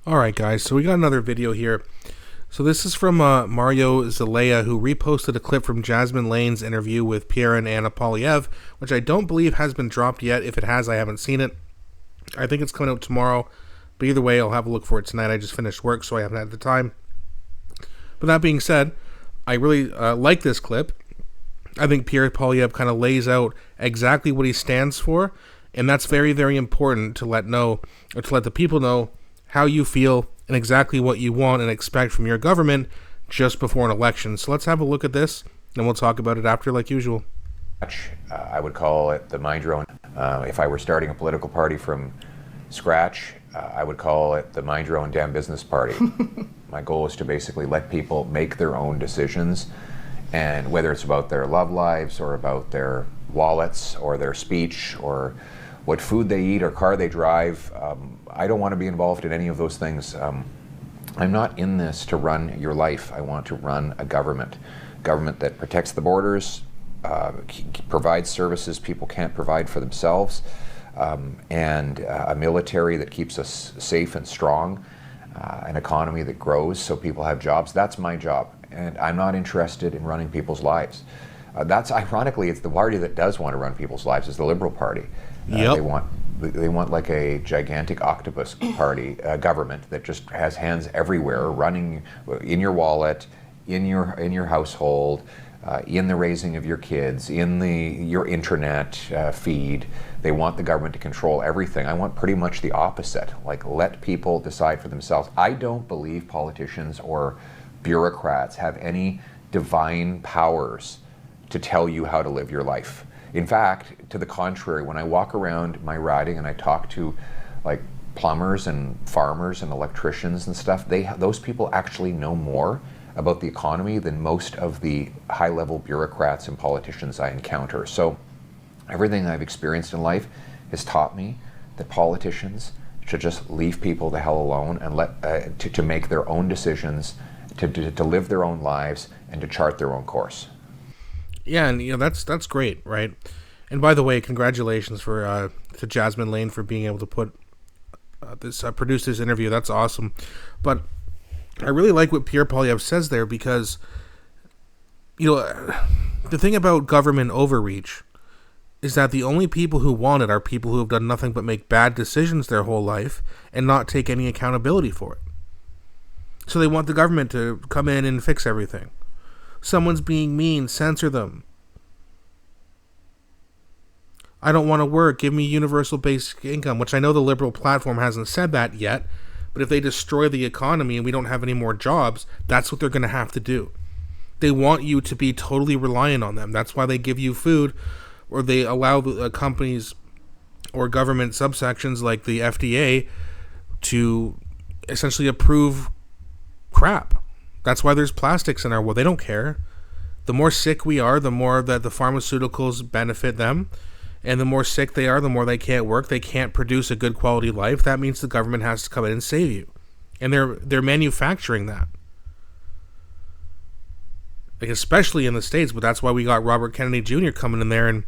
Alright guys, so we got another video here. So this is from Mario Zelaya, who reposted a clip from Jasmine Lane's interview with Pierre and Anna Poilievre, which I don't believe has been dropped yet. If it has, I haven't seen it. I think it's coming out tomorrow, but either way, I'll have a look for it tonight. I just finished work, so I haven't had the time. But that being said, I really like this clip. I think Pierre Poilievre kind of lays out exactly what he stands for, and that's very, very important to let the people know how you feel and exactly what you want and expect from your government just before an election. So let's have a look at this, and we'll talk about it after, like usual. I would call it the mind your own. If I were starting a political party from scratch, I would call it the mind your own damn business party. My goal is to basically let people make their own decisions, and whether it's about their love lives or about their wallets or their speech or what food they eat or car they drive, I don't want to be involved in any of those things. I'm not in this to run your life. I want to run a government that protects the borders, provides services people can't provide for themselves, and a military that keeps us safe and strong, an economy that grows so people have jobs. That's my job, and I'm not interested in running people's lives. That's ironically, it's the party that does want to run people's lives is the Liberal Party. Yep. They want like a gigantic octopus party, government that just has hands everywhere, running in your wallet, in your household, in the raising of your kids, in your internet feed. They want the government to control everything. I want pretty much the opposite. Like, let people decide for themselves. I don't believe politicians or bureaucrats have any divine powers to tell you how to live your life. In fact, to the contrary, when I walk around my riding and I talk to like plumbers and farmers and electricians and stuff, those people actually know more about the economy than most of the high-level bureaucrats and politicians I encounter. So everything I've experienced in life has taught me that politicians should just leave people the hell alone and let to make their own decisions, to live their own lives, and to chart their own course. Yeah, and that's great, right? And by the way, congratulations to Jasmine Lane for being able to produce this interview. That's awesome. But I really like what Pierre Poilievre says there, because the thing about government overreach is that the only people who want it are people who have done nothing but make bad decisions their whole life and not take any accountability for it. So they want the government to come in and fix everything. Someone's being mean, censor them. I don't want to work, give me universal basic income, which I know the Liberal platform hasn't said that yet, but if they destroy the economy and we don't have any more jobs, that's what they're going to have to do. They want you to be totally reliant on them. That's why they give you food, or they allow the companies or government subsections like the FDA to essentially approve crap. That's why there's plastics in our world. They don't care. The more sick we are, the more that the pharmaceuticals benefit them. And the more sick they are, the more they can't work. They can't produce a good quality life. That means the government has to come in and save you. And they're manufacturing that. Like, especially in the States, but that's why we got Robert Kennedy Jr. coming in there and,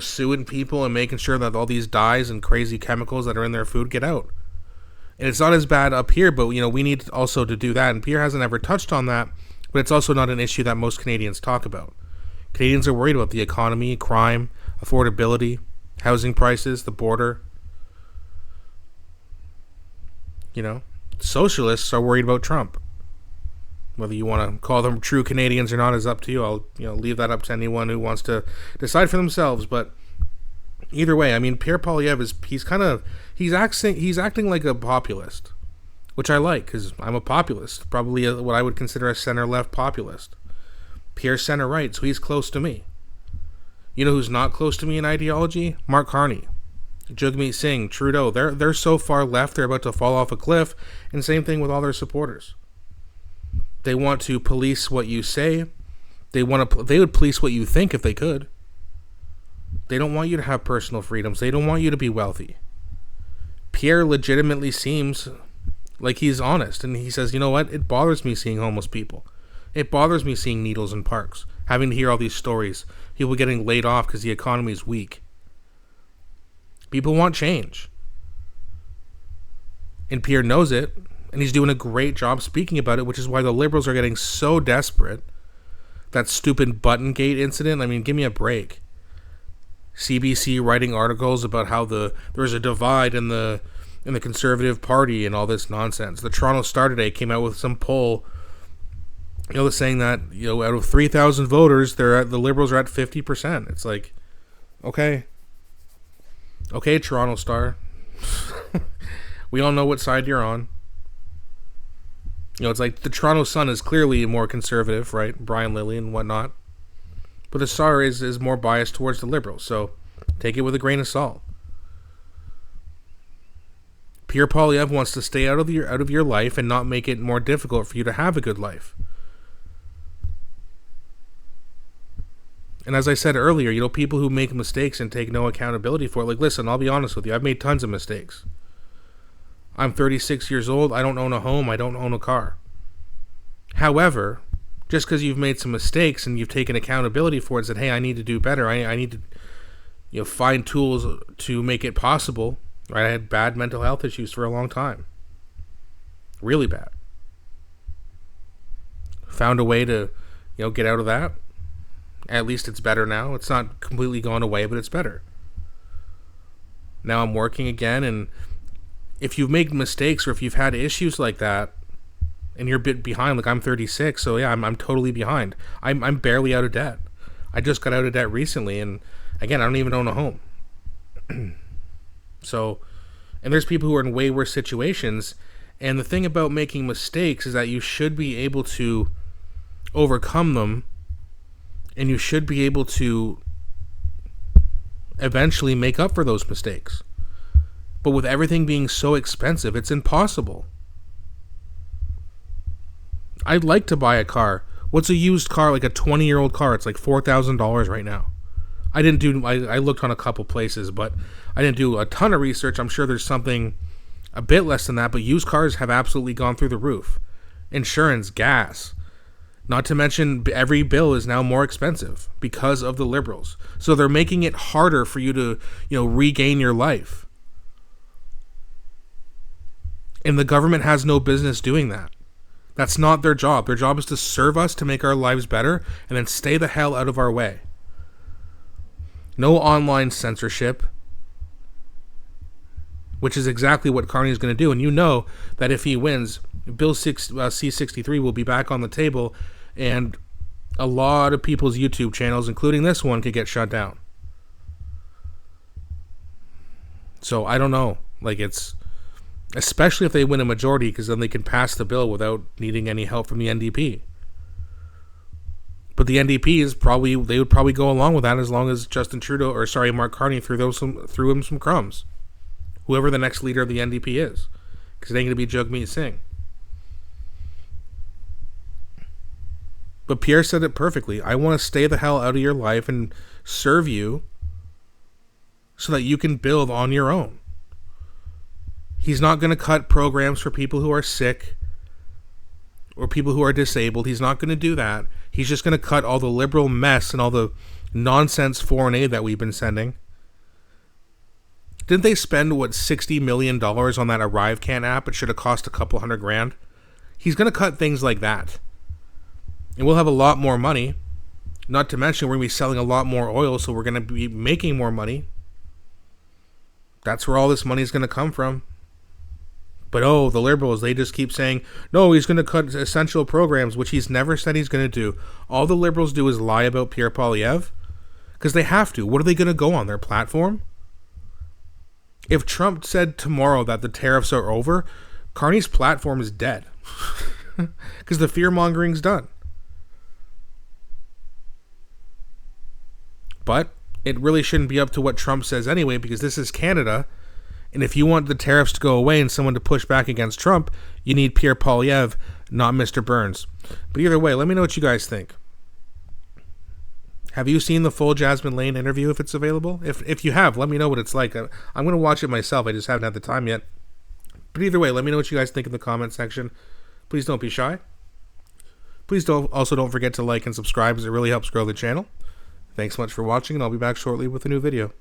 suing people and making sure that all these dyes and crazy chemicals that are in their food get out. And it's not as bad up here, but, we need also to do that. And Pierre hasn't ever touched on that, but it's also not an issue that most Canadians talk about. Canadians are worried about the economy, crime, affordability, housing prices, the border. Socialists are worried about Trump. Whether you want to call them true Canadians or not is up to you. I'll leave that up to anyone who wants to decide for themselves. But either way, I mean, Pierre Poilievre he's acting like a populist, which I like, because I'm a populist, probably what I would consider a center-left populist. Pierre's center-right, so he's close to me. You know who's not close to me in ideology? Mark Carney, Jagmeet Singh, Trudeau. They're so far left they're about to fall off a cliff, and same thing with all their supporters. They want to police what you say. They would police what you think if they could. They don't want you to have personal freedoms. They don't want you to be wealthy. Pierre legitimately seems like he's honest, and he says, you know what? It bothers me seeing homeless people. It bothers me seeing needles in parks, having to hear all these stories, people getting laid off because the economy is weak. People want change. And Pierre knows it, and he's doing a great job speaking about it, which is why the Liberals are getting so desperate. That stupid Buttongate incident, I mean, give me a break. CBC writing articles about how there's a divide in the Conservative Party and all this nonsense. The Toronto Star today came out with some poll, saying that out of 3,000 voters, the Liberals are at 50%. It's like, okay, Toronto Star, we all know what side you're on. It's like the Toronto Sun is clearly more conservative, right? Brian Lilley and whatnot. But the Star is more biased towards the Liberals, so take it with a grain of salt. Pierre Poilievre wants to stay out of your life and not make it more difficult for you to have a good life. And as I said earlier, people who make mistakes and take no accountability for it, like, listen, I'll be honest with you, I've made tons of mistakes. I'm 36 years old, I don't own a home, I don't own a car. However, just because you've made some mistakes and you've taken accountability for it and said, hey, I need to do better, I need to find tools to make it possible, right? I had bad mental health issues for a long time. Really bad. Found a way to, get out of that. At least it's better now. It's not completely gone away, but it's better. Now I'm working again, and if you've made mistakes or if you've had issues like that, and you're a bit behind, like I'm 36, so yeah, I'm totally behind. I'm barely out of debt. I just got out of debt recently, and again, I don't even own a home. So, and there's people who are in way worse situations, and the thing about making mistakes is that you should be able to overcome them, and you should be able to eventually make up for those mistakes. But with everything being so expensive, it's impossible. I'd like to buy a car. What's a used car, like a 20-year-old car? It's like $4,000 right now. I looked on a couple places, but I didn't do a ton of research. I'm sure there's something a bit less than that, but used cars have absolutely gone through the roof. Insurance, gas. Not to mention every bill is now more expensive because of the Liberals. So they're making it harder for you to, regain your life. And the government has no business doing that. That's not their job. Their job is to serve us to make our lives better and then stay the hell out of our way. No online censorship, which is exactly what Carney is going to do. And you know that if he wins, Bill C-63 will be back on the table, and a lot of people's YouTube channels, including this one, could get shut down. So I don't know. Especially if they win a majority, because then they can pass the bill without needing any help from the NDP. But the NDP they would probably go along with that as long as Mark Carney threw him some crumbs. Whoever the next leader of the NDP is, because it ain't going to be Jagmeet Singh. But Pierre said it perfectly. I want to stay the hell out of your life and serve you so that you can build on your own. He's not going to cut programs for people who are sick or people who are disabled. He's not going to do that. He's just going to cut all the liberal mess and all the nonsense foreign aid that we've been sending. Didn't they spend, $60 million on that ArriveCan app? It should have cost a couple $100,000. He's going to cut things like that. And we'll have a lot more money. Not to mention we're going to be selling a lot more oil, so we're going to be making more money. That's where all this money is going to come from. But the Liberals, they just keep saying, no, he's going to cut essential programs, which he's never said he's going to do. All the Liberals do is lie about Pierre Poilievre, because they have to. What are they going to go on, their platform? If Trump said tomorrow that the tariffs are over, Carney's platform is dead. Because the fear-mongering's done. But it really shouldn't be up to what Trump says anyway, because this is Canada. And if you want the tariffs to go away and someone to push back against Trump, you need Pierre Poilievre, not Mr. Burns. But either way, let me know what you guys think. Have you seen the full Jasmine Lane interview if it's available? If you have, let me know what it's like. I'm going to watch it myself. I just haven't had the time yet. But either way, let me know what you guys think in the comment section. Please don't be shy. Please don't forget to like and subscribe, as it really helps grow the channel. Thanks so much for watching, and I'll be back shortly with a new video.